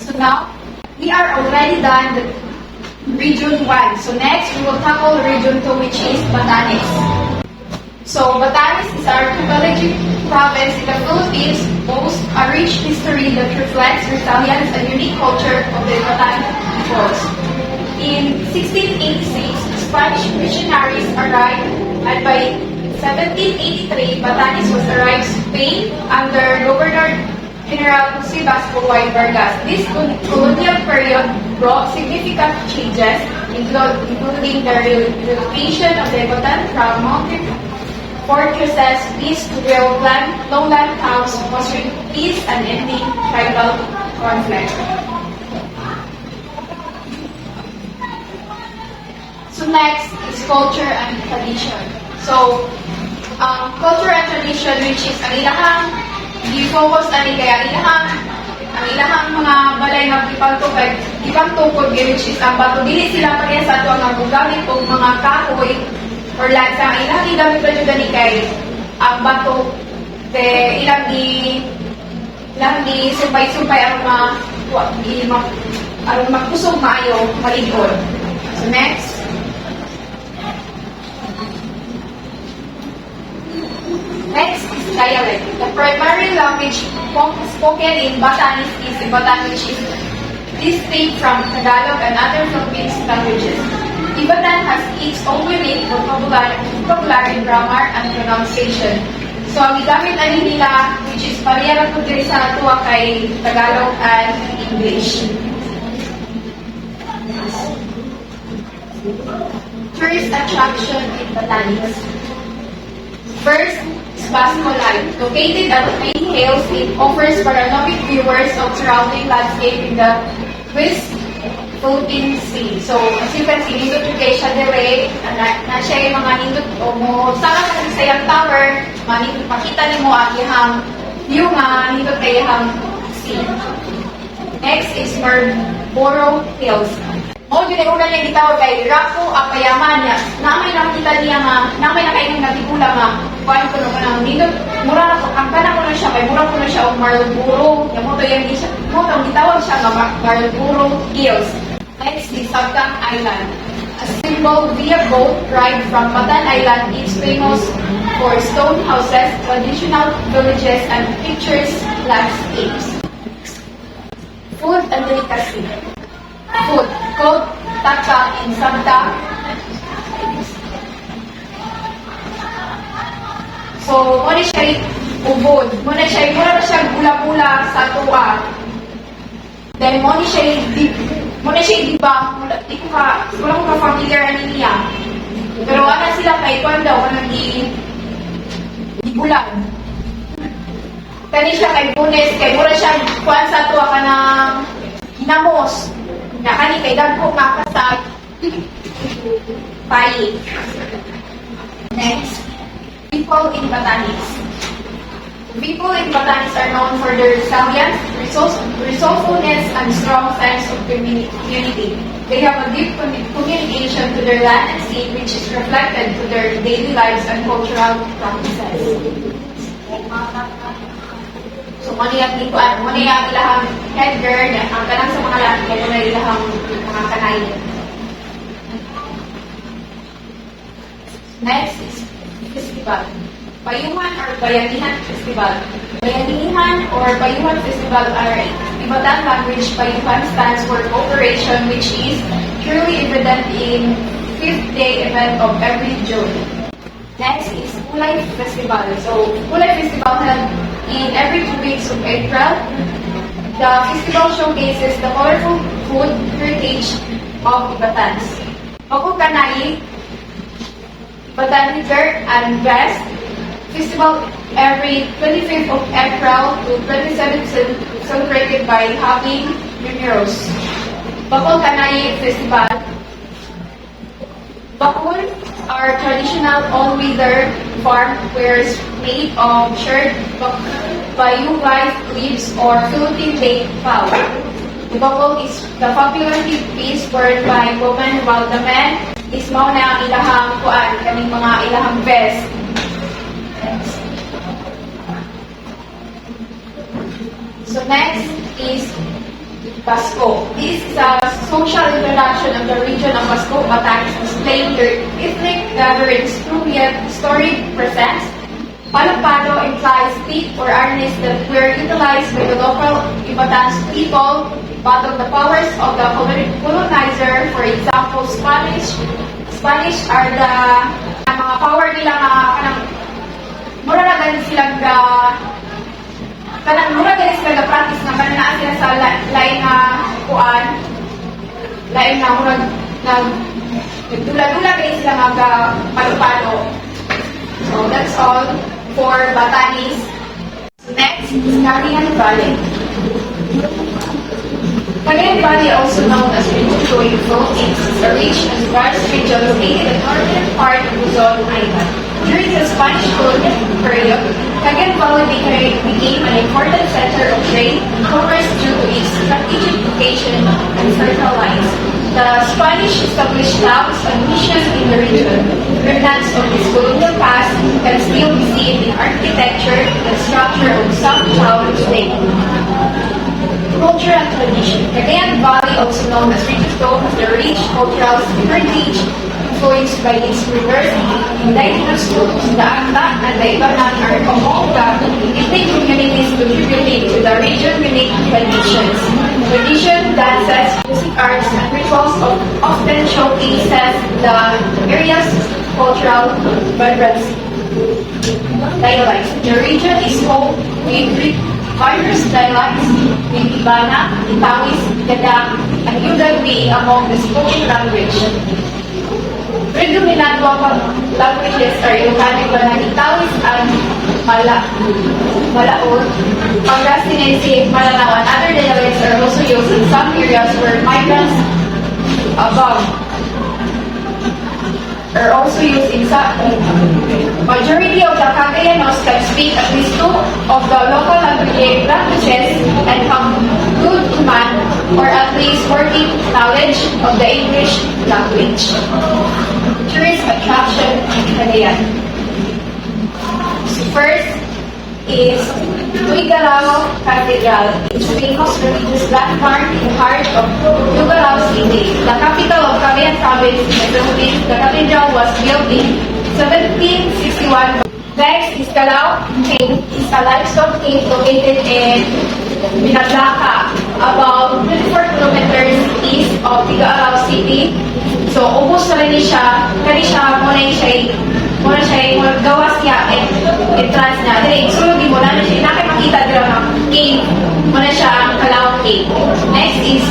So now, we are already done the Region 1. So next, we will tackle Region 2, which is Batanes. So Batanes is our archipelagic province in the Philippines, boasts a rich history that reflects resilience and unique culture of the Batanes peoples. In 1686, Spanish missionaries arrived, and by 1783, Batanes was arrived Spain under Governor General Jose Vasco Y. Vargas. This colonial period brought significant changes, including the relocation of the Batan from mountain fortresses east to the lowland towns, fostering peace and ending tribal conflict. So next is culture and tradition. So, culture and tradition, which is ang ilahang i-focus ani kaya ang ilahang mga balay nga gipangtukod which is ang bato dili sila pareha sa ato ang gugamit og mga kahoy or lansa. Ang ilang gigamit pa jud ani kay ang bato ilang di sumpay-sumpay aron magkusog maayo maligod. So next, is dialect. The primary language spoken in Batanes is Ibatan, which is distinct from Tagalog and other Philippine languages. Ibatan has its own unique vocabulary, grammar, and pronunciation. So, ang igamit ani nila, which is pareha lang po diri sa tuwa kay Tagalog and English. Tourist attraction in Batanes. First, Basco Light. Located at Main Hills, it offers panoramic viewers of surrounding landscape in the West Philippine Sea. So, as you can see, nindot yung kay Shadere, na siya yung mga nindot o mo, sana ka sa yung tower, manindot, pakita ni mo ang ihang view nga, nindot kay ihang sea. Next is Marlboro Hills. O, yun ay una niya gitawag kay Rapo Apayaman niya. Namay nakita niya nga, namay nakainong nagigula nga, kuhaan ko naman ang nindot, mura na, ang kanang ko na siya, kay mura ko na siya o Marlboro. Yung mo to yung gitawag siya nga Marlboro Hills. Next is Sabtang Island. A simple via boat ride from Batan Island is famous for stone houses, traditional villages, and picturesque landscapes. Food and delicacy. Food called taka in Sabta. So, muna siya ubod. Muna na siya gula-gula sa tuwa. Then, muna siya diba, di ko ka-familiar ani niya. Pero ano sila kay kwan daw, anong bulan. Kani siya kay Bunes, kay mura siya kwan sa tuwa ka ng hinamos. Na kani kay dagko makasag payi. Next, people in Batanes. People in Batanes are known for their resilience, resourcefulness, and strong sense of community. They have a deep communication to their land and sea, which is reflected to their daily lives and cultural practices. So, muna yung ilahang headgear, ang kanang sa mga lahat, kaya muna ilahang mga kanay. Next is festival. Bayuhan or Bayanihan Festival. Bayanihan or Bayuhan Festival are Ibatan language. Bayuhan stands for cooperation, which is clearly evident in 5th day event of every June. Next is Kulay Festival. So, Kulay Festival held in every 2 weeks of April. The festival showcases the colorful food heritage of Ibatans. Pagkukanay, Batan River and West Festival every 25th of April to 27th celebrated by having numerous. Bakul Kanay Festival. Bakul are traditional all-weather farm wares made of shirred bayugay leaves or Philippine lake fowl. The bakul is the popular piece worn by women while the men is mao na ang ilahang kuan kaning mga ilahang vest. So next is Basco. This is a social introduction of the region of Basco, Batanes, displaying their ethnic gatherings through yet historic presence. Palo-palo implies stick or harness that were utilized by the local Batanes people to battle the powers of the colonizer. For example, Spanish are the mga power nila nga kanang mura na ganin silang kanang mura ganin sila practice nga kanang sila sa lain nga kuan, lain nga murag nagdula-dula ganin sila nga palo-palo. So that's all for Batanes. Next is Cagayan Valley. Cagayan Valley, also known as Rincoy Philippines, is a rich and diverse region located in the northern part of Luzon Island. During the Spanish colonial period, Cagayan Valley became an important center of trade and commerce due to its strategic location and circle lines. The Spanish established towns and missions in the region. Remnants of this colonial past can still be seen in architecture and structure of some towns today. Culture and tradition. Cagayan Valley, also known as Rincoy, has a rich cultural heritage influenced by its rivers, indigenous groups, the Acta, and the Ibanan are among the ethnic communities contributing to the region's unique traditions. Tradition, dances, music, arts, and rituals often showcases the area's cultural vibrancy. Dialects. The region is home with various dialects in Ibana, Itawis, Gadak, and Yudag being among the spoken language. Predominant local languages are Ilocano, Ibana, Itawis, and Malaon. Pangasinense, Malanao, and other dialects are also used in some areas where migrants are also used in some. Majority of the Cagayanos can speak at least two of the local languages and have good command or at least working knowledge of the English language. Tourist attraction in Cagayan. So first is Tuigalao Cathedral. It's a famous religious landmark in the heart of Tuigalao City, the capital of Cagayan Province in the Philippines. The cathedral was built in 1761. Next is Calao Cave. It's a limestone cave located in Binaglaca, about 24 kilometers east of Tuigalao City. So, ubos na rin siya. Kani siya, muna siya, gawas niya, entrance niya. Dili, sulog mo na siya, nakikita dila ng cave. Muna siya ang Calao Cave. Next is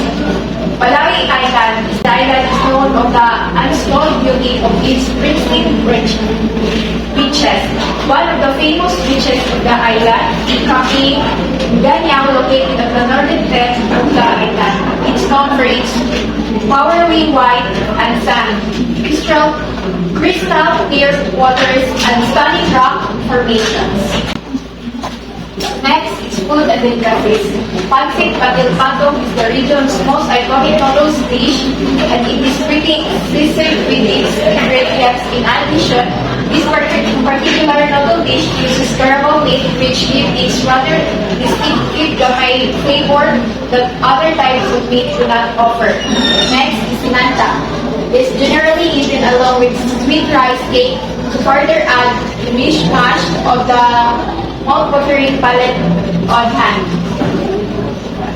Palawi Island. The island is known of the unexplored beauty of its pristine beaches. One of the famous beaches of the island is Kaki Ganyao, located at the northern tip of the island. It's known for its powdery white and sand, crystal clear waters, and stunning rock formations. Next is food and delicacies. Pancit Patong is the region's most iconic noodles dish, and it is pretty exquisite with its ingredients. In addition, this particular noodle dish uses caramel meat, which gives its rather distinctive gamay flavor that other types of meat do not offer. Next is Sinanta. It's generally eaten along with sweet rice cake to further add the mishmash of the mouth-watering palate on hand.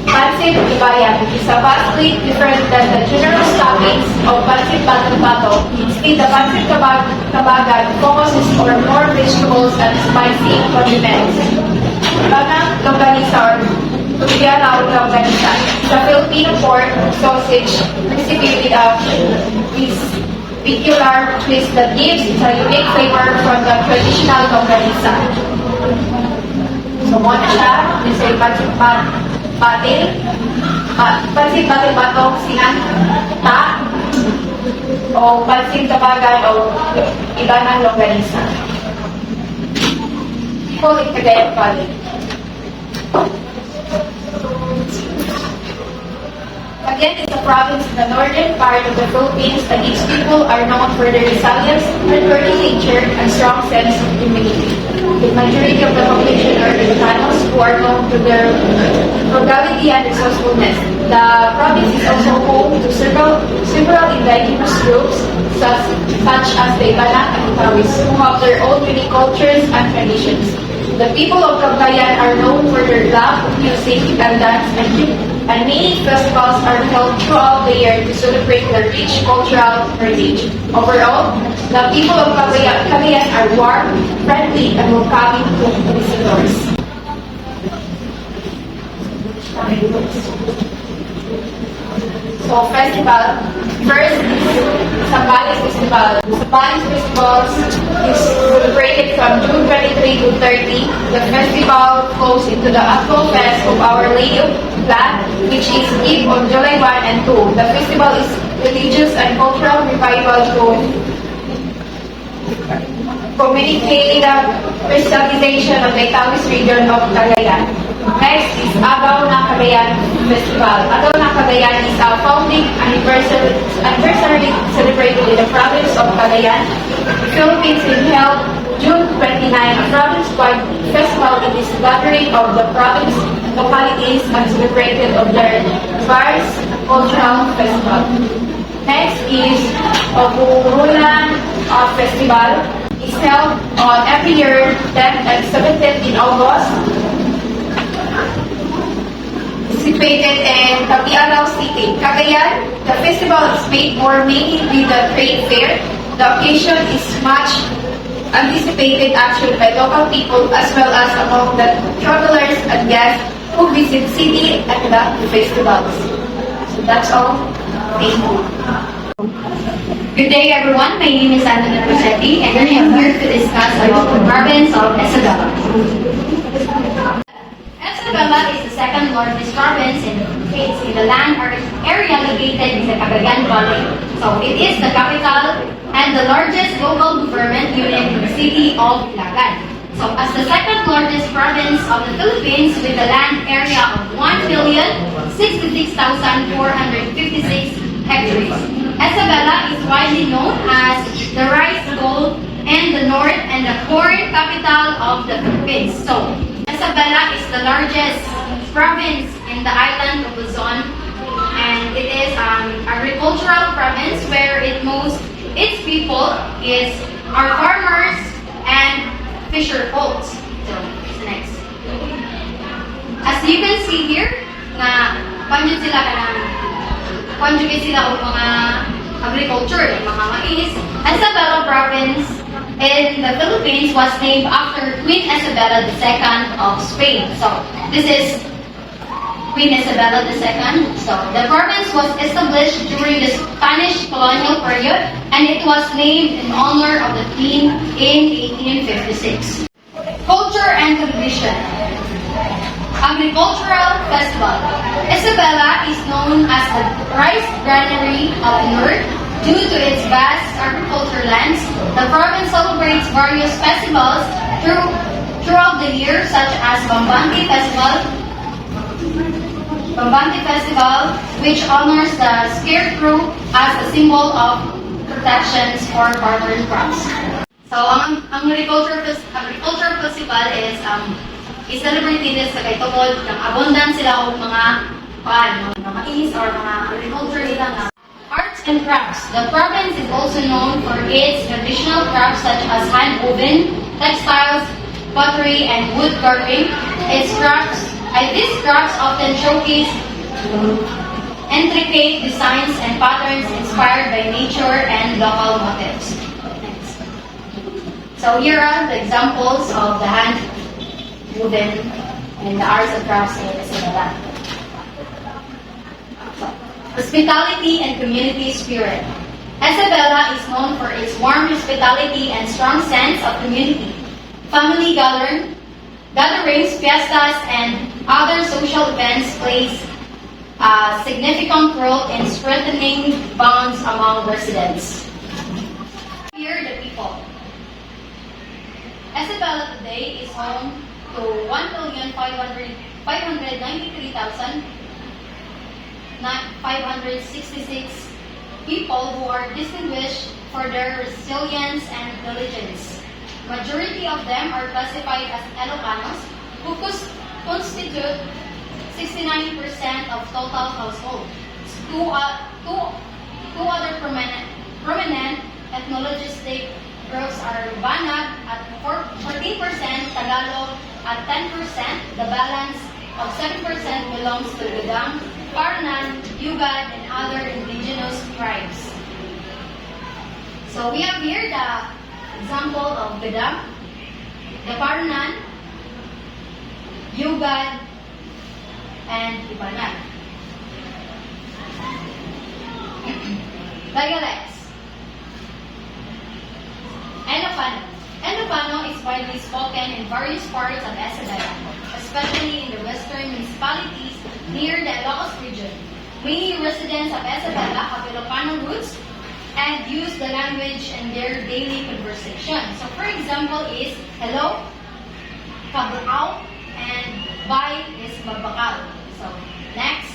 Pancit Ibayan is vastly different than the general toppings of Pancit Bato. Instead, the Pancit Kabagan focuses on more vegetables and spicy condiments. Banang Longganisa or Tubigarao Longganisa is a Filipino pork sausage recipe with a peculiar twist that gives it a unique flavor from the traditional Longganisa. So, muna siya, this ay Pancit Batong Sinanta o Pancit Kabagan o iba ng Longganisa. Call it Cagayan Valley. Cagayan is a province in the northern part of the Philippines, and its people are known for their resilience, hardworking nature, and strong sense of community. The majority of the population are Ilocanos, who are known for their frugality and resourcefulness. The province is also home to several indigenous groups, such as the Ibanan and Itawis, who have their own unique cultures and traditions. The people of Cagayan are known for their love of music and dance, and many festivals are held throughout the year to celebrate their rich cultural heritage. Overall, the people of Cagayan are warm, friendly, and welcoming to visitors. So, festival. First is Zambales Festival. Zambales Festival is celebrated from June 23 to 30. The festival flows into the actual fest of Our Lady of Plan, which is given on July 1 and 2. The festival is religious and cultural revival to communicate the Christianization of the Itawis region of Cagayan. Next is Agaw na Cagayan Festival. Agaw na Cagayan is a founding anniversary celebrated in the province of Cagayan, Philippines, and held June 29, a province-wide festival. It is a gathering of the province localities and celebrated of their diverse cultural festival. Next is Oburulan Festival. It's held on every year, 10th and 17th in August. Situated in Tapialaw City, Cagayan. The festival is made more mainly with the trade fair. The occasion is much anticipated actually by local people as well as among the travelers and guests who visit city at the festivals. So that's all. Thank you. Good day, everyone. My name is Anthony Rossetti, and I am here to discuss about the province of Isabela. Isabela is the second largest province in the Philippines in the land area located in the Cagayan Valley. So it is the capital and the largest local government unit in the city of Ilagan. So as the second largest province of the Philippines with a land area of 1,066,456 hectares. Isabela is widely known as the rice bowl in the north and the corn capital of the Philippines. So Isabela is the largest province in the island of Luzon, and it is an agricultural province where its people are farmers and fisher folks. So, next. As you can see here, conjugate sila o mga agriculture, mga mais. Isabela province in the Philippines was named after Queen Isabella II of Spain. So, this is Queen Isabella II. So, the province was established during the Spanish colonial period, and it was named in honor of the Queen in 1856. Culture and tradition. Agricultural Festival. Isabela is known as the rice granary of the north. Due to its vast agricultural lands, the province celebrates various festivals throughout the year, such as Bambante Festival, which honors the scarecrow as a symbol of protections for farmer crops. So, ang agricultural festival is i-celebrate sa kay tungod ng abundant sila o mga mais or mga agriculture nila nga. Arts and crafts. The province is also known for its traditional crafts such as hand-woven, textiles, pottery, and wood carving. These crafts often showcase intricate designs and patterns inspired by nature and local motifs. Next. So here are the examples of the hand-woven and the arts and crafts in Isabela. Hospitality and community spirit. Isabela is known for its warm hospitality and strong sense of community. Family gatherings, fiestas, and other social events plays a significant role in strengthening bonds among residents. Here, the people. Isabela today is home to 1,593,900 566 people who are distinguished for their resilience and diligence. Majority of them are classified as Ilocanos, who constitute 69% of total household. Two other prominent ethnologistic groups are Banat at 14%, Tagalog at 10%. The balance of 7% belongs to Gadang, Paranan, Yugad, and other indigenous tribes. So we have here the example of Gadang, the Paranan, Yugad, and Ibanat. Dialects. Ilocano. Ilocano is widely spoken in various parts of Isabela, especially in the western municipalities near the Ilocos region. Many residents of Isabela have Ilocano roots and use the language in their daily conversation. So for example is hello, kabao, and bye is babakal. So next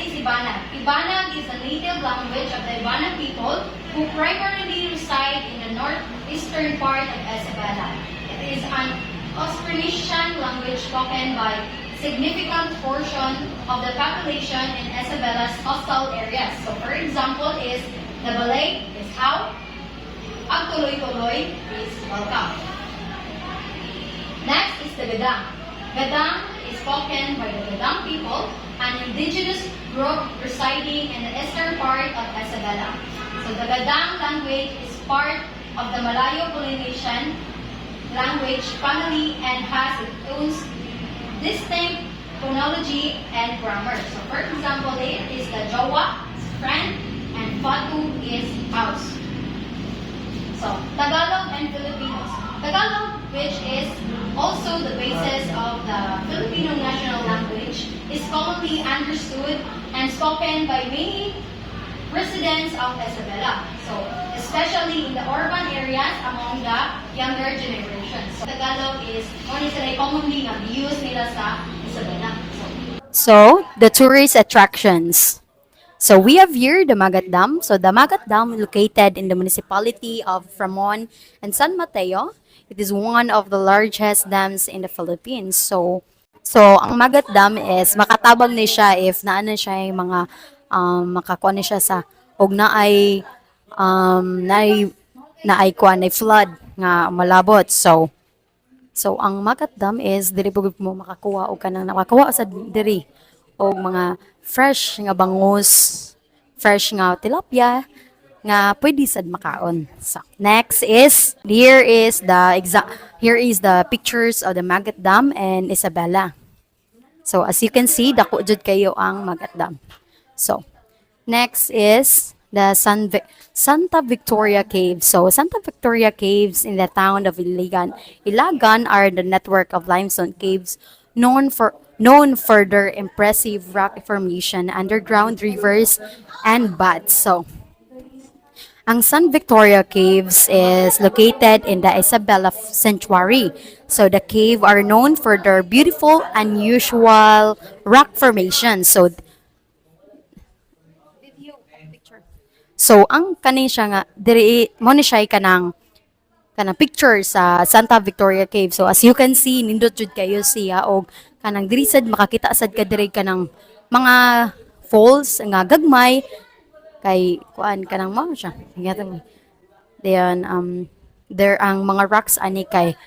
is Ibanag. Ibanag is the native language of the Ibanag people who primarily reside in the northeastern part of Isabela. It is an Austronesian language spoken by significant portion of the population in Isabela's coastal areas. So for example is the balay is how, ang tuloy-tuloy is welcome. Next is the Gadang. Gadang is spoken by the Gadang people, an indigenous group residing in the eastern part of Isabela. So the Gadang language is part of the Malayo-Polynesian language family and has its own distinct phonology and grammar. So for example, it is the Jawa, friend, and Fatu is house. So Tagalog and Filipinos. Tagalog, which is also the basis of the Filipino national language, is commonly understood and spoken by many residents of Isabela. So, especially in the urban areas among the younger generation. So, Tagalog is one is commonly used nila sa Isabela. So, the tourist attractions. So, we have here the Magat Dam. So, the Magat Dam located in the municipality of Framon and San Mateo. It is one of the largest dams in the Philippines. So ang Magat Dam is makatabang ni siya if naano siya yung mga makakuha ni siya sa og naay kuan ay flood nga malabot. So ang Magat Dam is diri pugod mo makakuha og kanang nakakuha sa diri og mga fresh nga bangus, fresh nga tilapia nga pwede sad makaon. So next is here is the pictures of the Magat Dam and Isabela. So as you can see, dako jud kayo ang Magat Dam. So next is the Santa Victoria Caves. So Santa Victoria Caves in the town of Ilagan. Ilagan are the network of limestone caves known for their impressive rock formation, underground rivers, and baths. So ang San Victoria Caves is located in the Isabela Sanctuary. So the cave are known for their beautiful, unusual rock formation. So ang kanin siya nga diri mo ni siya kanang picture sa Santa Victoria Cave. So as you can see, nindot jud kayo siya og kanang diri sad makakita sad ka diri kanang mga falls nga gagmay kay kuan kanang mao siya. Then there ang mga rocks ani kay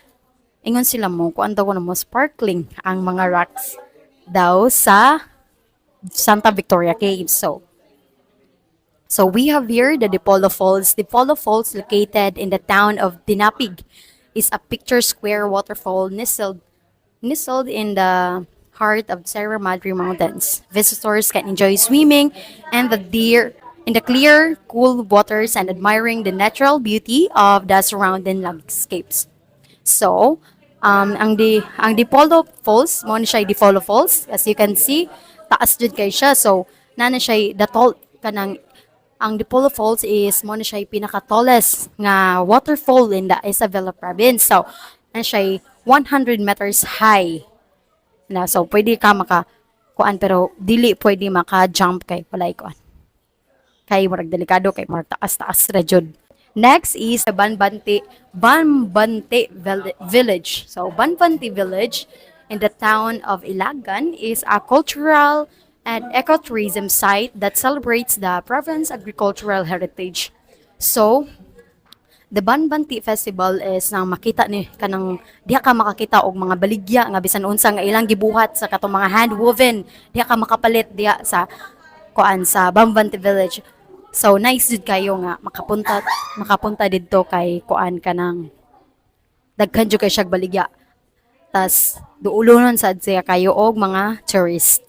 ingon sila mo kuan daw na mo sparkling ang mga rocks daw sa Santa Victoria Cave. So we have here the Dipolo Falls. Dipolo Falls, located in the town of Dinapig, is a picture square waterfall nestled in the heart of Sierra Madre Mountains. Visitors can enjoy swimming in the clear, cool waters and admiring the natural beauty of the surrounding landscapes. So, ang Dipolo Falls, mo ni siya Dipolo Falls. As you can see, taas jud kay siya. So, nana siya ang Dipolo Falls is mo na siya pinaka-tallest nga waterfall in the Isabela province. So, na siya 100 meters high. So, pwede ka kuan pero dili pwede maka-jump kay walay kuan. Kay murag delikado kay murag taas-taas ra jud. Next is the Village. So Banbanti Village in the town of Ilagan is a cultural and ecotourism site that celebrates the province agricultural heritage. So the Banbanti Festival is nang makita ni kanang diha ka makakita og mga baligya nga bisan unsa nga ilang gibuhat sa katong mga hand woven, diha ka makapalit diha sa kuan sa Banbanti Village. So nice jud kayo nga makapunta didto kay kuan kanang daghan jud kay siya baligya. Tas duulonon sad siya kayo og mga tourist.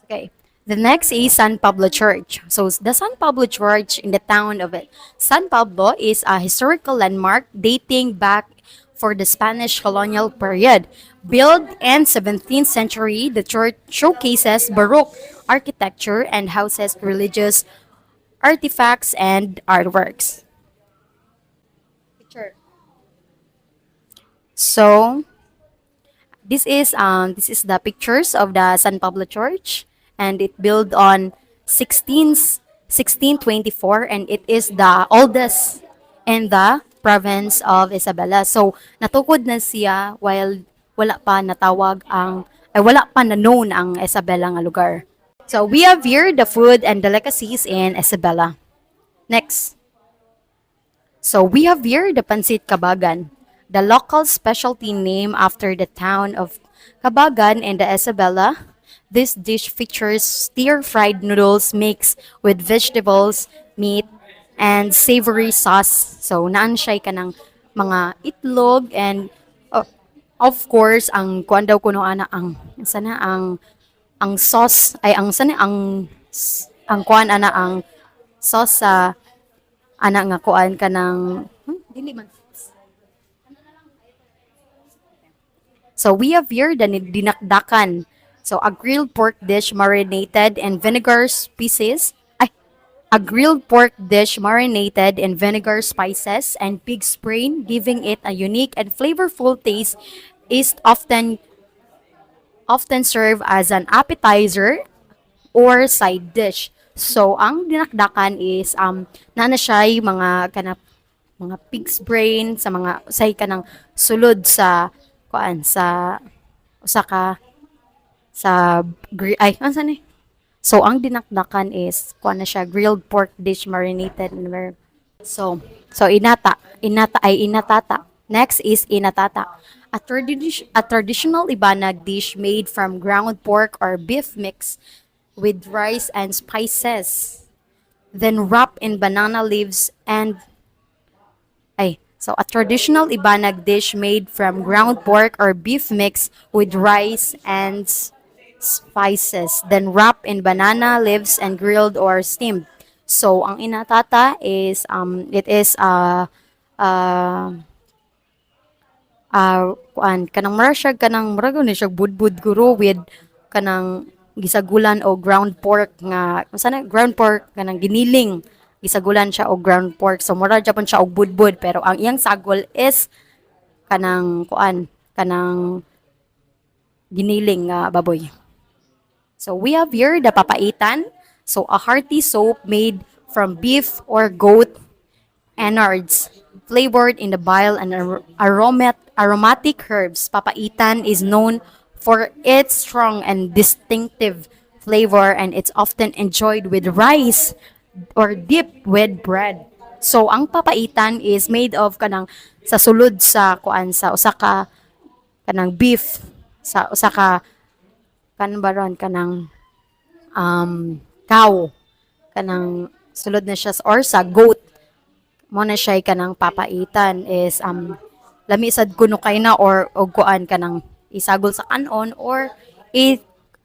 Okay. The next is San Pablo Church. So the San Pablo Church in the town of San Pablo is a historical landmark dating back for the Spanish colonial period. Built in 17th century, the church showcases Baroque architecture and houses religious artifacts and artworks. Picture. So this is the pictures of the San Pablo Church, and it built on 1624, and it is the oldest in the province of Isabela. So natukod na siya while wala pa natawag ang ay wala pa na known ang Isabela nga lugar. So we have here the food and delicacies in Isabela. Next. So we have here the Pansit Kabagan, the local specialty named after the town of Kabagan in the Isabela. This dish features stir-fried noodles mixed with vegetables, meat, and savory sauce. So, naan siya ka ng mga itlog and of course, ang kuan daw kuno ana ang sana ang sauce ay ang sana ang kuan ana ang sauce sa ana nga kuan ka ng dili man. So, we have here the dinakdakan. So, a grilled pork dish marinated in vinegar spices. A grilled pork dish marinated in vinegar, spices, and pig's brain, giving it a unique and flavorful taste, is often served as an appetizer or side dish. So, ang dinakdakan is nana siya mga mga pig's brain sa mga usay kanang sulod sa kuan sa usa ka sa ano ni? So ang dinakdakan is kuan na siya grilled pork dish marinated in so inatata. Next is inatata, a traditional Ibanag dish made from ground pork or beef mix with rice and spices, then wrapped in banana leaves and so a traditional Ibanag dish made from ground pork or beef mix with rice and spices, then wrapped in banana leaves and grilled or steamed. So ang inatata is it is kuan kanang mura siya kanang mura ni siya budbud guro with kanang gisagulan o ground pork nga sana ground pork kanang giniling gisagulan siya og ground pork. So mura japon siya og budbud pero ang iyang sagol is kanang kuan kanang giniling nga baboy. So we have here the papaitan. So a hearty soup made from beef or goat innards, flavored in the bile and aromatic herbs. Papaitan is known for its strong and distinctive flavor, and it's often enjoyed with rice or dipped with bread. So ang papaitan is made of kanang sa sulod sa kuan sa usa ka kanang beef sa usa ka kanbaron kanang cow kanang sulod na siya or sa goat mo na siya kanang papaitan is lami sad kuno kay na or og kuan kanang isagol sa kanon or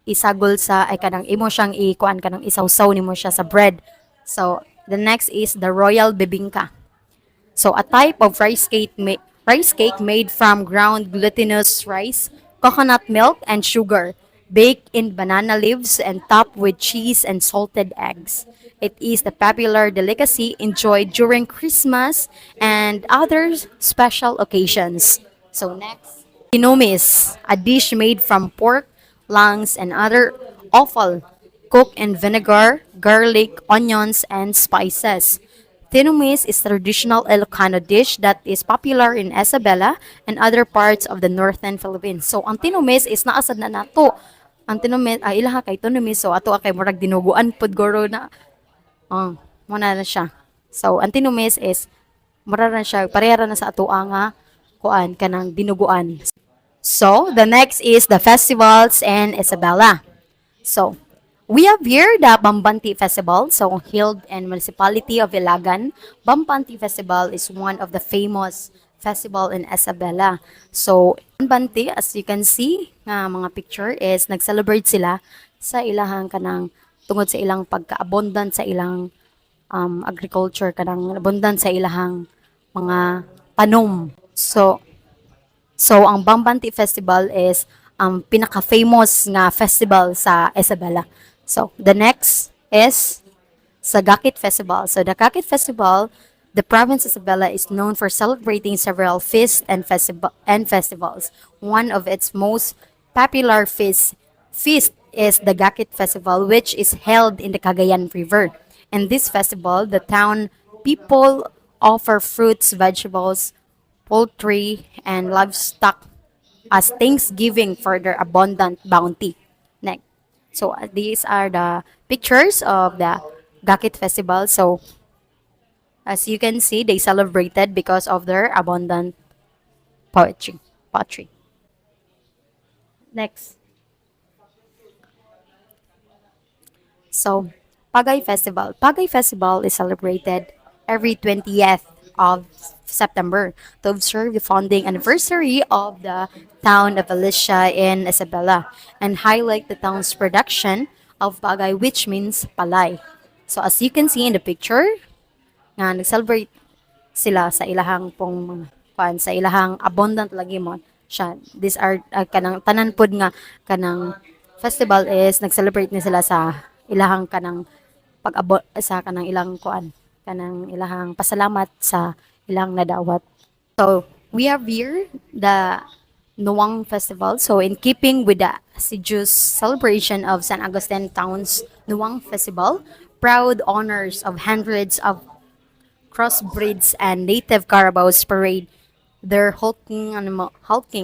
isagol sa ay kanang imo siyang ikuan kanang isawsaw nimo siya sa bread. So the next is the royal bibingka. So a type of rice cake made from ground glutinous rice, coconut milk, and sugar, baked in banana leaves and topped with cheese and salted eggs. It is the popular delicacy enjoyed during Christmas and other special occasions. So next, tinomis, a dish made from pork, lungs, and other offal, cooked in vinegar, garlic, onions, and spices. Tinomis is a traditional Ilocano dish that is popular in Isabela and other parts of the northern Philippines. So, ang tinomis is naasad na nato. Ang tinomis, ilaha kay tinomis, so ato kay murag dinuguan pud guro na. Muna na siya. So, ang tinomis is, mura na siya, parehara na sa ato nga, kuan, kanang dinuguan. So, the next is the festivals in Isabela. So, we have here the Bambanti Festival, so held in municipality of Ilagan. Bambanti Festival is one of the famous festival in Isabela. So, Bambanti, as you can see, nga mga picture is nag-celebrate sila sa ilahang kanang tungod sa ilang pagka-abundant sa ilang agriculture, kanang abundant sa ilahang mga panom. So, ang Bambanti Festival is ang pinaka-famous nga festival sa Isabela. So, the next is Sagakit Festival. So, the Sagakit Festival, the province of Isabela is known for celebrating several feasts and festivals. One of its most popular feast is the Gakit Festival, which is held in the Cagayan River. In this festival, the town people offer fruits, vegetables, poultry, and livestock as thanksgiving for their abundant bounty. Next. So these are the pictures of the Gakit Festival. So as you can see, they celebrated because of their abundant pottery. Next. So, Pagay Festival. Pagay Festival is celebrated every 20th of September to observe the founding anniversary of the town of Alicia in Isabela and highlight the town's production of Pagay, which means palay. So, as you can see in the picture, nga nag-celebrate sila sa ilahang pong sa ilahang abundant lagi mo siya. These are kanang tanan pod nga kanang festival is nag-celebrate ni sila sa ilahang kanang sa kanang ilang kanang ilahang pasalamat sa ilang nadawat. So we have here the Nuwang Festival. So in keeping with the assiduous celebration of San Agustin Town's Nuwang Festival, proud honors of hundreds of crossbreeds and native carabaos parade their hulking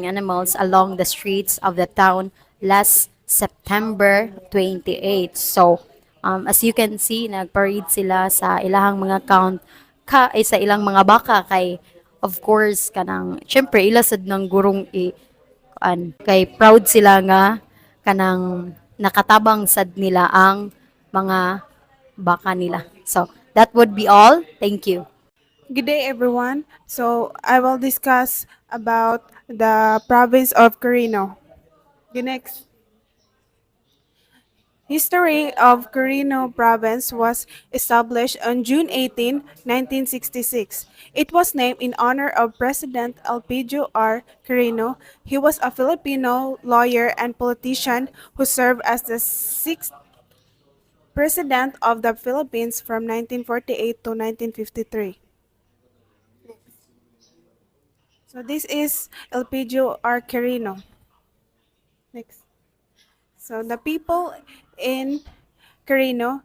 animals along the streets of the town last September 28. So, as you can see, nagparade sila sa ilahang mga sa ilang mga baka kay of course kanang syempre ilasad ng gurong kay proud sila nga kanang nakatabang sad nila ang mga baka nila. So, that would be all. Thank you. Good day, everyone. So I will discuss about the province of Quirino. The next. History of Quirino Province was established on June 18, 1966. It was named in honor of President Elpidio R. Quirino. He was a Filipino lawyer and politician who served as the sixth President of the Philippines from 1948 to 1953. So this is Elpidio R. Quirino. Next. So the people in Quirino,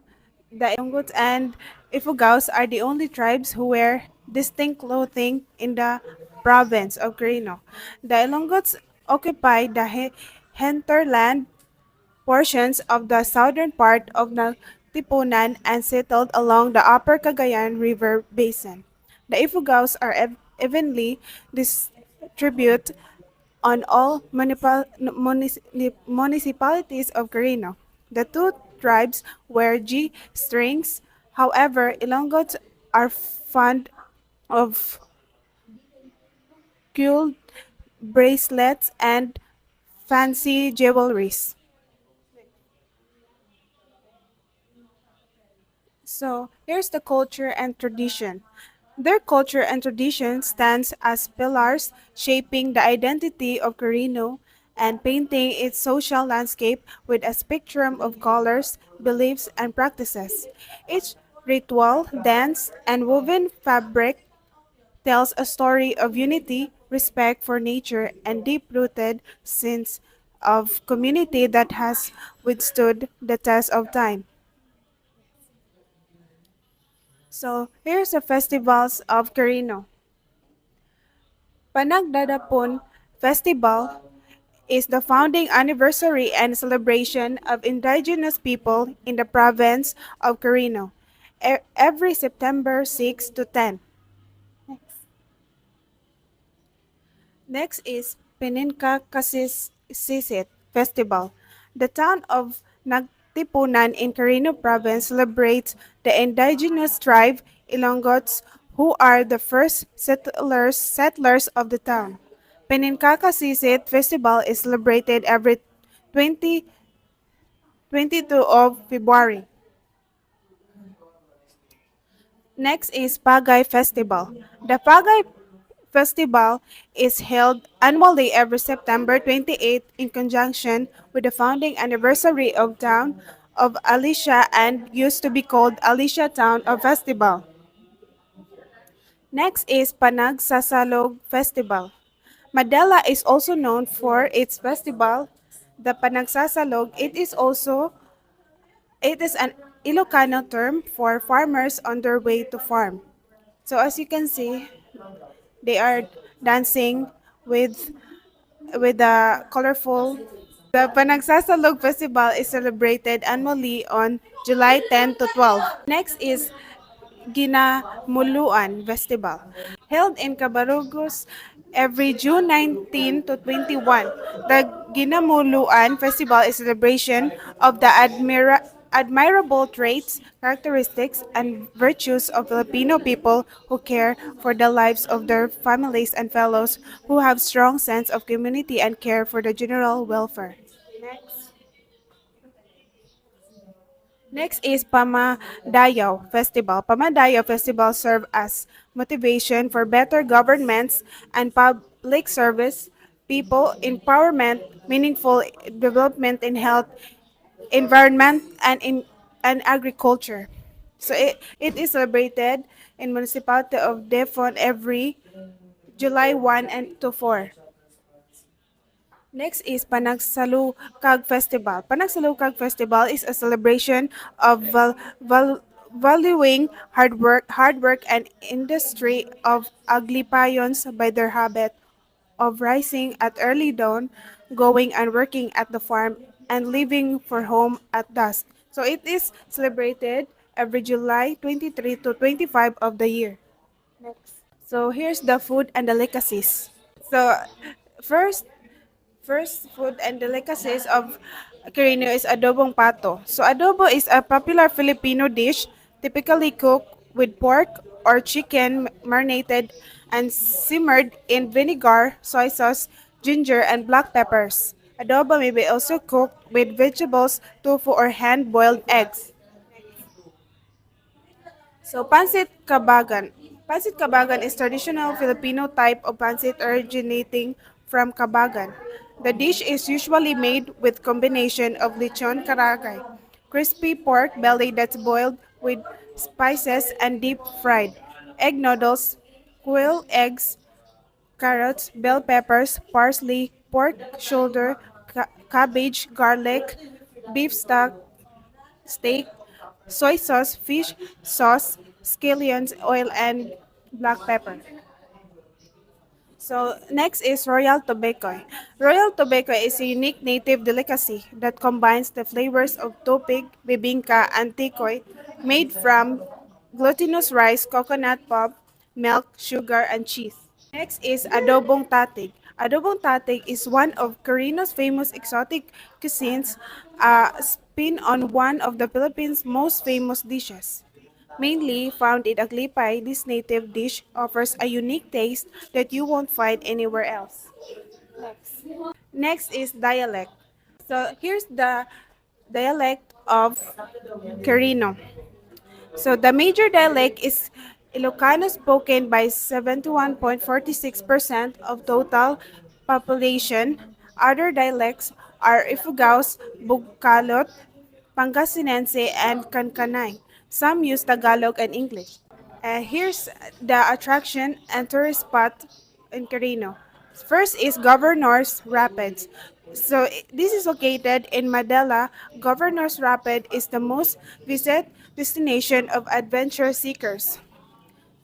the Ilongots and Ifugaos are the only tribes who wear distinct clothing in the province of Quirino. The Ilongots occupy the hinterland portions of the southern part of Tipunan and settled along the upper Cagayan River basin. The Ifugaos are evenly distributed on all municipalities of Quirino. The two tribes wear G-strings. However, Ilongots are fond of gold bracelets and fancy jewelries. So here's the culture and tradition. Their culture and tradition stands as pillars shaping the identity of Quirino and painting its social landscape with a spectrum of colors, beliefs, and practices. Each ritual, dance, and woven fabric tells a story of unity, respect for nature, and deep-rooted sense of community that has withstood the test of time. So here's the festivals of Quirino. Panagdadapon Festival is the founding anniversary and celebration of indigenous people in the province of Quirino, every September 6 to 10. Next is Peninka Sisit Festival. The town of Nagtipunan in Quirino Province celebrates the indigenous tribe Ilongots who are the first settlers of the town. Peninkaka Sisit Festival is celebrated every 22 of February. Next is Pagay Festival. The Pagay Festival is held annually every September 28 in conjunction with the founding anniversary of town of Alicia and used to be called Alicia Town of Festival. Next is Panagsasalog Festival. Madela is also known for its festival, the Panagsasalog. It is an Ilocano term for farmers on their way to farm. So as you can see, they are dancing with the colorful. The Panagsasalog Festival is celebrated annually on July 10 to 12. Next is Ginamuluan Festival, held in Cabarugos every June 19 to 21. The Ginamuluan Festival is a celebration of the admirable traits, characteristics, and virtues of Filipino people who care for the lives of their families and fellows, who have strong sense of community and care for the general welfare. Next is Pamadayaw Festival. Pamadayaw Festival serve as motivation for better governments and public service, people empowerment, meaningful development in health, environment, and agriculture. So it is celebrated in municipality of Defon every July 1 and to 4. Next is Panagsalukag Festival. Panagsalukag Festival is a celebration of valuing hard work and industry of Aglipayons by their habit of rising at early dawn, going and working at the farm, and leaving for home at dusk. So it is celebrated every July 23 to 25 of the year. So here's the food and delicacies. So first, First food and delicacies of Quirino is adobong pato. So adobo is a popular Filipino dish typically cooked with pork or chicken marinated and simmered in vinegar, soy sauce, ginger, and black peppers. Adobo may be also cooked with vegetables, tofu, or hand-boiled eggs. So, Pansit Kabagan. Pansit Kabagan is traditional Filipino type of pansit originating from Kabagan. The dish is usually made with combination of lechon karagay, crispy pork belly that's boiled with spices and deep fried, egg noodles, quail eggs, carrots, bell peppers, parsley, pork shoulder, cabbage, garlic, beef stock, steak, soy sauce, fish sauce, scallions, oil, and black pepper. So next is Royal Tobecoy. Royal Tobecoy is a unique native delicacy that combines the flavors of tupig, bibingka, and tikoy made from glutinous rice, coconut pulp, milk, sugar, and cheese. Next is Adobong Tatig. Adobong Tatig is one of Quirino's famous exotic cuisines, a spin on one of the Philippines' most famous dishes. Mainly found in Aglipay, this native dish offers a unique taste that you won't find anywhere else. Next is dialect. So here's the dialect of Quirino. So the major dialect is Ilocano spoken by 71.46% of total population. Other dialects are Ifugaos, Bugkalot, Pangasinense, and Kankanay. Some use Tagalog and English. Here's the attraction and tourist spot in Carino. First is Governor's Rapids. This is located in Madela. Governor's Rapid is the most visited destination of adventure seekers.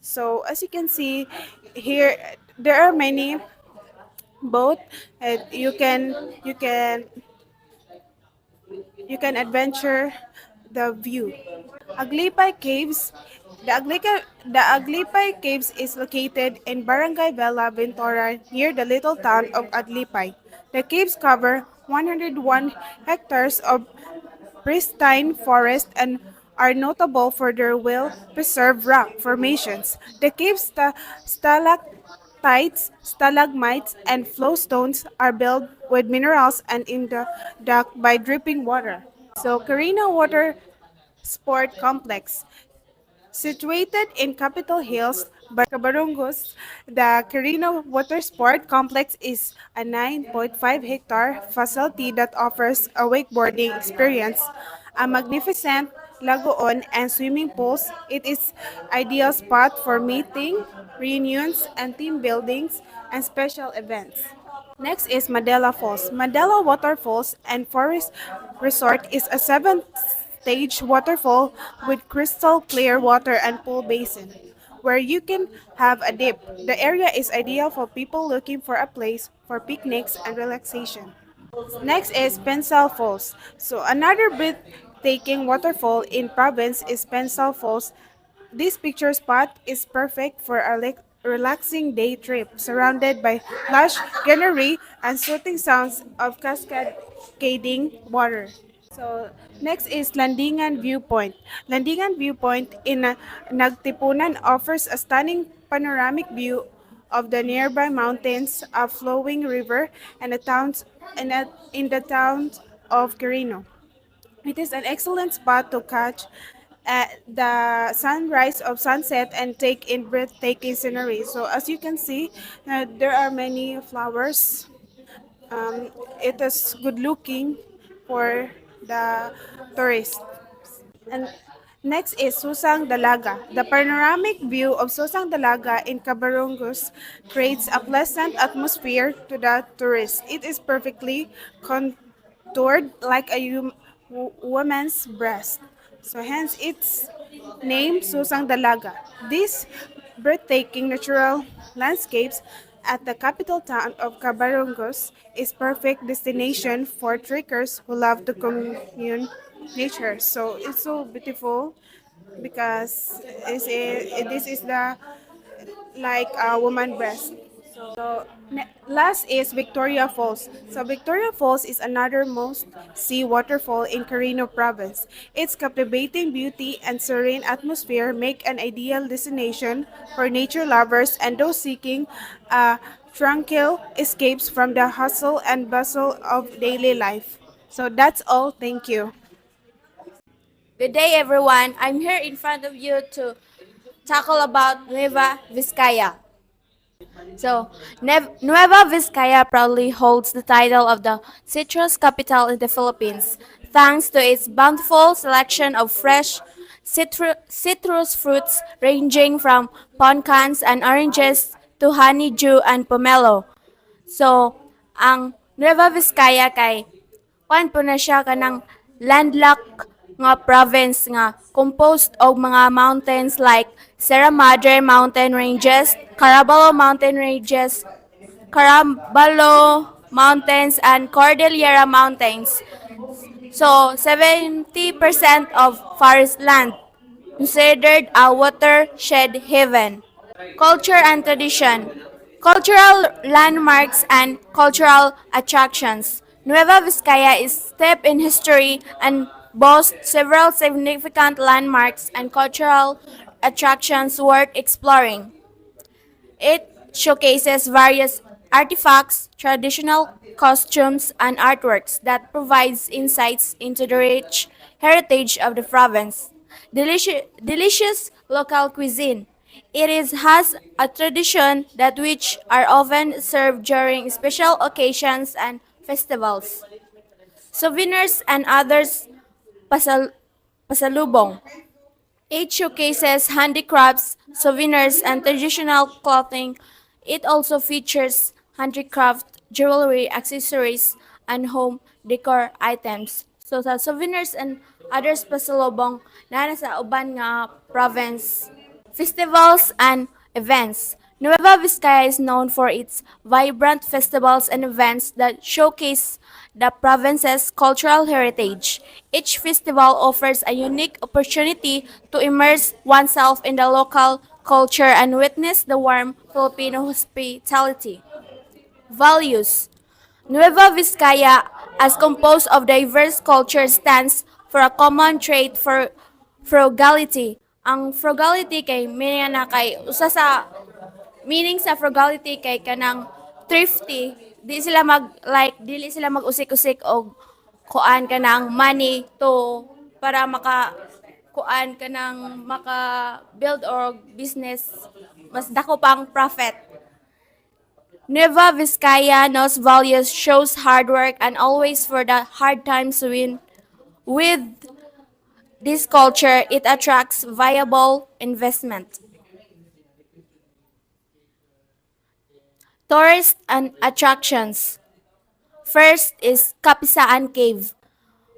So as you can see here, there are many boat and you can adventure the view. Aglipay Caves. The Aglipay Caves is located in Barangay Bella Ventura near the little town of Aglipay. The caves cover 101 hectares of pristine forest and are notable for their well-preserved rock formations. The caves stalactites, stalagmites, and flowstones are built with minerals and in the duct by dripping water. So, Carino Water Sport Complex. Situated in Capitol Hills, Cabarongos, the Carino Water Sport Complex is a 9.5-hectare facility that offers a wakeboarding experience, a magnificent lagoon, and swimming pools. It is ideal spot for meeting, reunions, and team buildings and special events. Next is Madela Falls. Madela Waterfalls and Forest Resort is a seven-stage waterfall with crystal clear water and pool basin where you can have a dip. The area is ideal for people looking for a place for picnics and relaxation. Next is Pensal Falls. So another breathtaking waterfall in province is Pensal Falls. This picture spot is perfect for a relaxing day trip surrounded by lush greenery and soothing sounds of cascading water. So, next is Landingan Viewpoint. Landingan Viewpoint in Nagtipunan offers a stunning panoramic view of the nearby mountains, a flowing river, and in the town of Quirino. It is an excellent spot to catch the sunrise of sunset and take in breathtaking scenery. So as you can see, there are many flowers. It is good looking for the tourists. And next is Susang Dalaga. The panoramic view of Susang Dalaga in Cabarongos creates a pleasant atmosphere to the tourists. It is perfectly contoured like a woman's breast. So hence its name Susang Dalaga. These breathtaking natural landscapes at the capital town of Cabarongos is perfect destination for trekkers who love to commune nature. So it's so beautiful because this is the like a woman breast. So last is Victoria Falls. So Victoria Falls is another most see waterfall in Carino province. Its captivating beauty and serene atmosphere make an ideal destination for nature lovers and those seeking tranquil escapes from the hustle and bustle of daily life. So that's all. Thank you. Good day, everyone. I'm here in front of you to tackle about Nueva Vizcaya. So, Nueva Vizcaya proudly holds the title of the citrus capital in the Philippines, thanks to its bountiful selection of fresh citrus fruits ranging from pumpkins and oranges to honeydew and pomelo. So, ang Nueva Vizcaya kay kuan po na siya kanang landlocked nga province nga composed of mga mountains like Sierra Madre Mountain Ranges, Caraballo Mountain Ranges, Caraballo Mountains, and Cordillera Mountains. So, 70% of forest land considered a watershed haven. Culture and tradition. Cultural landmarks and cultural attractions. Nueva Vizcaya is steeped in history and boasts several significant landmarks and cultural attractions worth exploring. It showcases various artifacts, traditional costumes, and artworks that provides insights into the rich heritage of the province. Delicious local cuisine. Has a tradition that which are often served during special occasions and festivals, souvenirs, and others pasalubong. It showcases handicrafts, souvenirs, and traditional clothing. It also features handicraft jewelry, accessories, and home decor items. So sa souvenirs and others pasalubong na sa uban nga province. Festivals and events. Nueva Vizcaya is known for its vibrant festivals and events that showcase the province's cultural heritage. Each festival offers a unique opportunity to immerse oneself in the local culture and witness the warm Filipino hospitality. Values. Nueva Vizcaya, as composed of diverse cultures, stands for a common trait for frugality. Ang frugality kay meaning na kay usa sa meaning sa frugality kay kanang thrifty, dili sila mag-usik-usik og kuan kanang money to para kuan kanang maka build or business mas dako pang profit. Nueva Vizcaya knows values, shows hard work, and always for the hard times win. With this culture, it attracts viable investment. Tourist and attractions. First is Kapisaan Cave,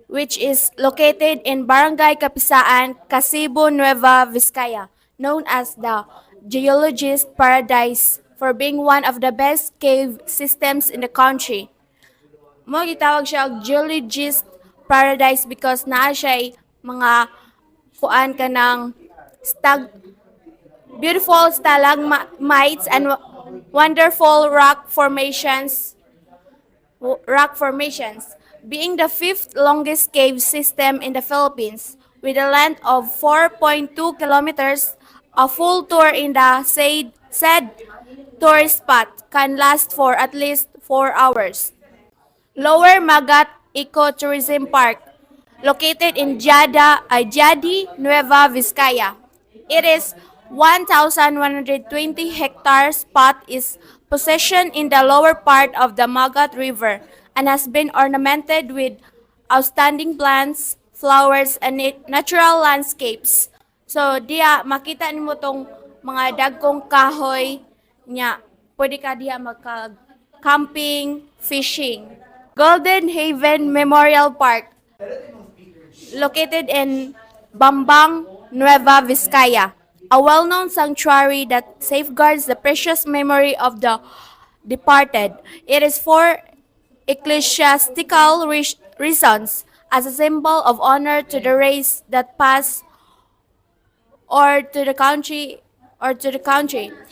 which is located in Barangay Kapisaan, Casibo, Nueva Vizcaya, known as the Geologist Paradise for being one of the best cave systems in the country. Mo gitawag siya og Geologist Paradise because naa siya mga kuan kanang beautiful stalagmites and wonderful rock formations, being the fifth longest cave system in the Philippines with a length of 4.2 kilometers. A full tour in the said tourist spot can last for at least 4 hours. Lower Magat Ecotourism Park, located in Jadi, Nueva Vizcaya. It is 1,120 hectare spot is positioned in the lower part of the Magat River and has been ornamented with outstanding plants, flowers, and natural landscapes. So, diya, makita nimo tong mga dagkong kahoy niya. Pwede ka diya camping, fishing. Golden Haven Memorial Park, located in Bambang, Nueva Vizcaya, a well-known sanctuary that safeguards the precious memory of the departed. It is for ecclesiastical reasons as a symbol of honor to the race that passed or to the country,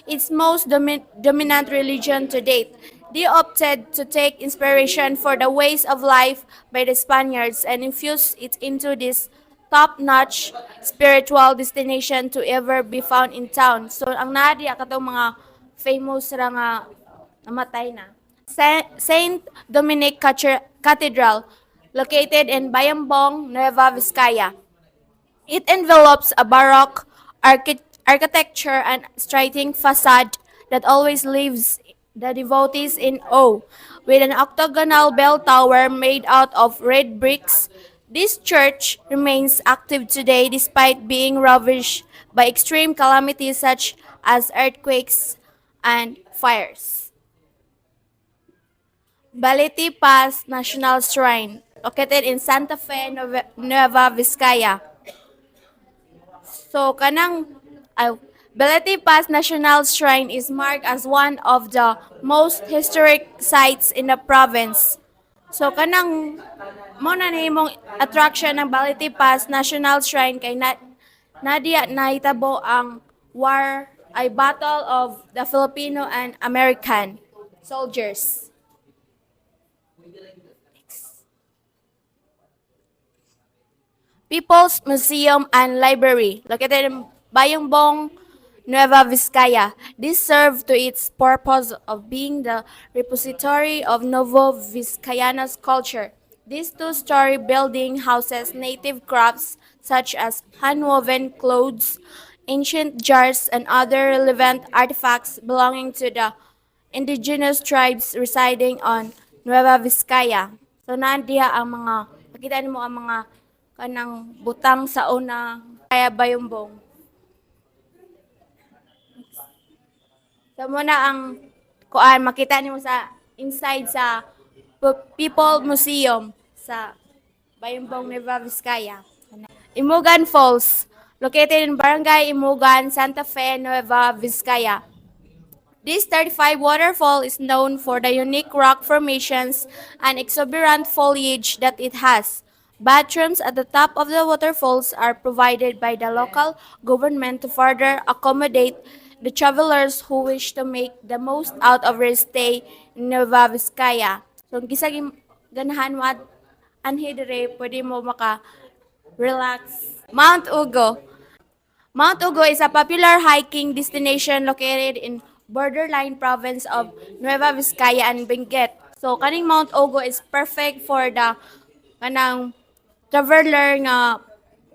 its most dominant religion to date. They opted to take inspiration for the ways of life by the Spaniards and infuse it into this top-notch spiritual destination to ever be found in town. So, ang nadia katong mga famous ra nga namatay na. Saint Dominic Cathedral, located in Bayambong, Nueva Vizcaya. It envelops a Baroque architecture and striking facade that always leaves the devotees in awe. With an octagonal bell tower made out of red bricks, this church remains active today despite being ravaged by extreme calamities such as earthquakes and fires. Balete Pass National Shrine, located in Santa Fe, Nueva Vizcaya. So, Balete Pass National Shrine is marked as one of the most historic sites in the province. So, mo na nimong attraction ng Balete Pass National Shrine kay Nadia nahitabo ang battle of the Filipino and American soldiers. People's Museum and Library, located in Bayambong, Nueva Vizcaya. This served to its purpose of being the repository of Novo Vizcayanos culture. This two-story building houses native crafts such as hand-woven clothes, ancient jars, and other relevant artifacts belonging to the indigenous tribes residing on Nueva Vizcaya. So nandiha ang mga makita nimo ang mga kanang butang sa una kaya bayumbong. So muna ang kuan makita nimo sa inside sa People Museum sa Bayumbong, Nueva Vizcaya. Imugan Falls, located in Barangay Imugan, Santa Fe, Nueva Vizcaya. This 35 waterfall is known for the unique rock formations and exuberant foliage that it has. Bathrooms at the top of the waterfalls are provided by the local government to further accommodate the travelers who wish to make the most out of their stay in Nueva Vizcaya. So, gisag ganahan mo at anhi dire, pwede mo maka-relax. Mount Ugo. Mount Ugo is a popular hiking destination located in borderline province of Nueva Vizcaya and Benguet. So, kaning Mount Ugo is perfect for the kanang traveler nga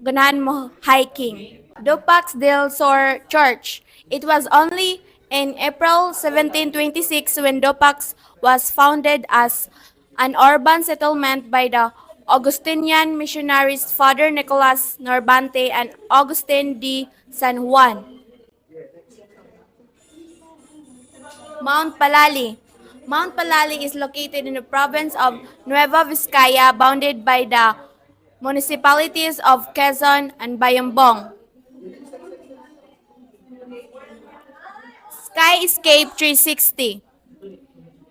ganahan mo hiking. Dupax del Sur Church. It was only in April 1726 when Dupax was founded as an urban settlement by the Augustinian missionaries Father Nicolas Norbante and Augustine de San Juan. Mount Palali. Mount Palali is located in the province of Nueva Vizcaya, bounded by the municipalities of Quezon and Bayambong. Skyscape 360.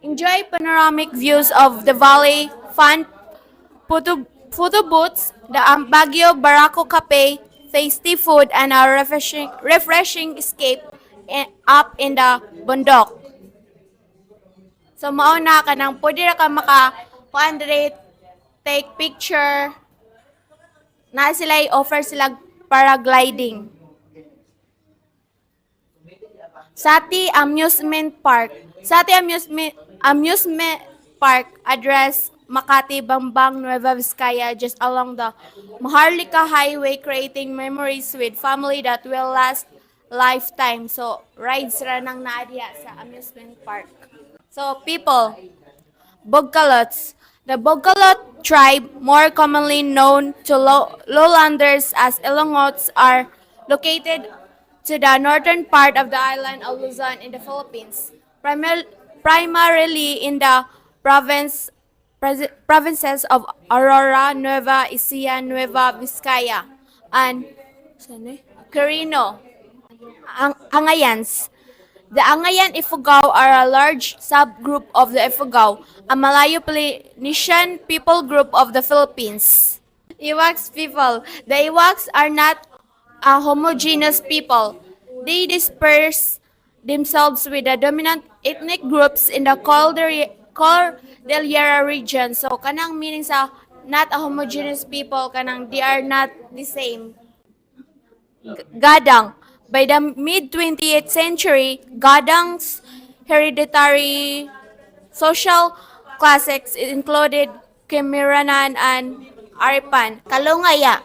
Enjoy panoramic views of the valley, fun photo booths, the Baguio Barako Cafe, tasty food, and a refreshing escape up in the bundok. So mauna ka nang pwede ra ka take picture. Na sila offer sila paragliding. Sati Amusement Park. Sati Amusement Park address Makati, Bambang, Nueva Vizcaya, just along the Maharlika Highway, creating memories with family that will last lifetime. So, rides ra nang naadiya sa amusement park. So, people, Bogkalots. The Bogkalot tribe, more commonly known to lowlanders as Ilongots, are located to the northern part of the island of Luzon in the Philippines, primarily in the provinces of Aurora, Nueva Ecija, Nueva Vizcaya, and Quirino. Angayans. The Angayan Ifugao are a large subgroup of the Ifugao, a Malayo-Polynesian people group of the Philippines. Iwaks people. The Iwaks are not a homogeneous people. They disperse themselves with the dominant ethnic groups in the Cordillera region. So, kanang meaning sa not a homogeneous people, kanang they are not the same. Gadang. By the mid-20th century, Gadang's hereditary social classes included Kimiranan and Aripan. Kalungaya.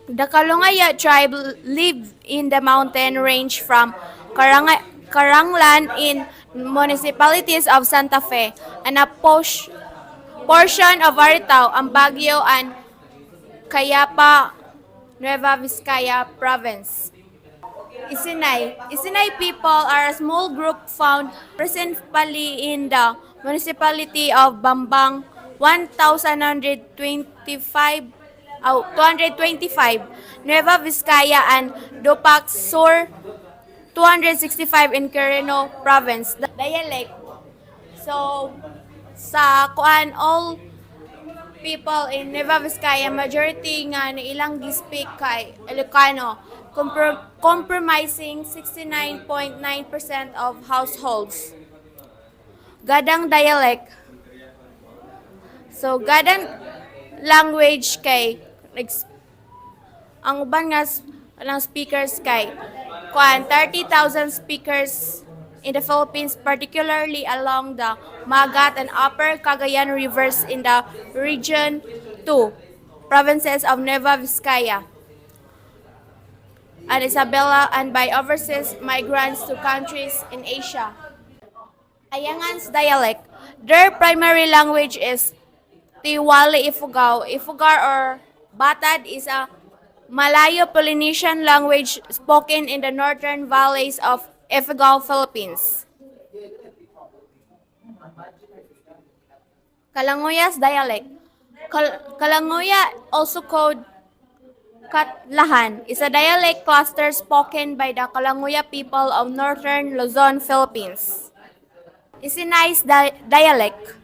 The Kalungaya tribe lived in the mountain range from Karanglan in municipalities of Santa Fe and a portion of Aritao, Baguio, and Cayapa, Nueva Vizcaya province. Isinay. Isinay people are a small group found principally in the municipality of Bambang, 225, Nueva Vizcaya, and Dupax Sur, 265 in Quirino province. The dialect. So, sa all people in Nueva Vizcaya, majority nga ilang gi-speak kay Ilocano, compromising 69.9% of households. Gadang dialect. So, gadang language kay ang uban nga ng speakers kay 30,000 speakers in the Philippines, particularly along the Magat and Upper Cagayan rivers in the region 2 provinces of Nueva Vizcaya and Isabela, and by overseas migrants to countries in Asia. Ayangan's dialect. Their primary language is Tiwali Ifugao. Ifugar or Batad is a Malayo-Polynesian language spoken in the northern valleys of Ifugao, Philippines. Kalangoya's dialect. Kalangoya, also called Katlahan, is a dialect cluster spoken by the Kalangoya people of northern Luzon, Philippines. Isinai's dialect.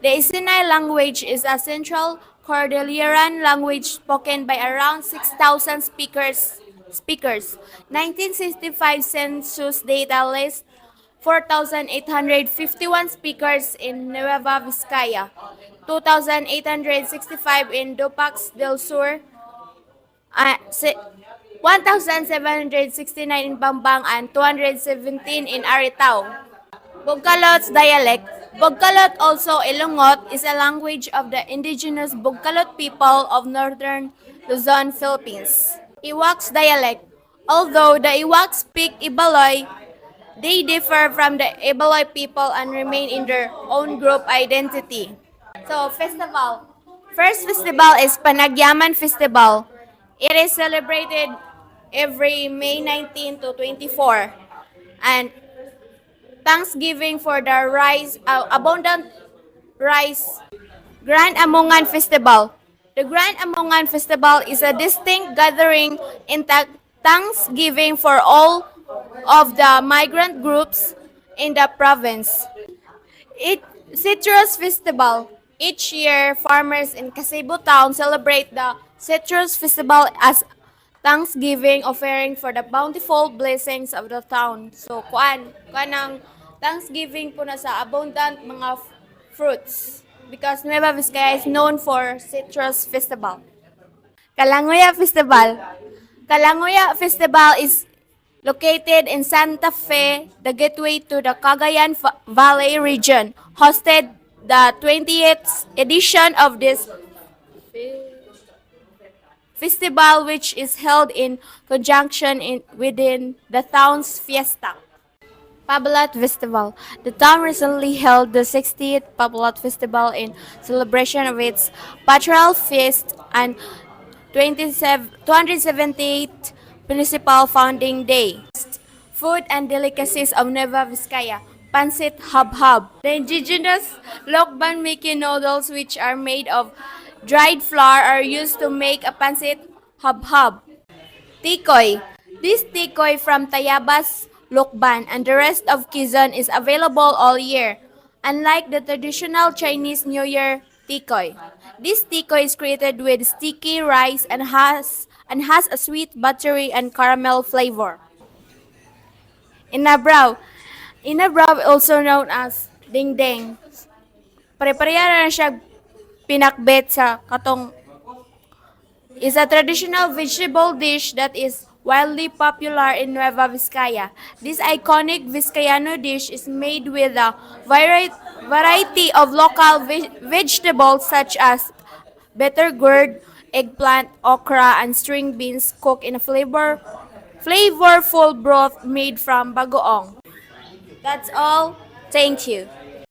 The Isinay language is a central Cordilleran language spoken by around 6,000 speakers. 1965 census data lists 4,851 speakers in Nueva Vizcaya, 2,865 in Dupax del Sur, 1,769 in Bambang, and 217 in Aritao. Bugkalot's dialect. Bugkalot, also Ilongot, is a language of the indigenous Bugkalot people of northern Luzon, Philippines. Iwak's dialect. Although the Iwak speak Ibaloy, they differ from the Ibaloy people and remain in their own group identity. So, festival. First festival is Panagyaman Festival. It is celebrated every May 19 to 24. And Thanksgiving for the abundant rice. Grand Amongan Festival. The Grand Amongan Festival is a distinct gathering in Thanksgiving for all of the migrant groups in the province. Citrus Festival. Each year, farmers in Kasibu Town celebrate the Citrus Festival as Thanksgiving, offering for the bountiful blessings of the town. So, kuanang Thanksgiving po na sa abundant mga fruits because Nueva Vizcaya is known for Citrus Festival. Kalangoya Festival. Kalangoya Festival is located in Santa Fe, the gateway to the Cagayan Valley region, hosted the 20th edition of this festival, which is held in conjunction within the town's fiesta. Pabalat Festival. The town recently held the 60th Pabalat Festival in celebration of its pastoral feast and 278th Municipal Founding Day. Food and delicacies of Nueva Vizcaya. Pansit Hab-Hab. The indigenous Lokban Miki noodles, which are made of dried flour, are used to make a Pansit Hab-Hab. Tikoy. This tikoy from Tayabas, Lokban, and the rest of Quezon is available all year, unlike the traditional Chinese New Year tikoy. This tikoy is created with sticky rice and has a sweet buttery and caramel flavor. Inabraw. Inabraw, also known as dingding. Pare-pareha na siya pinakbet sa katong is a traditional vegetable dish that is wildly popular in Nueva Vizcaya. This iconic Vizcayano dish is made with a variety of local vegetables such as bitter gourd, eggplant, okra, and string beans cooked in a flavorful broth made from bagoong. That's all. Thank you.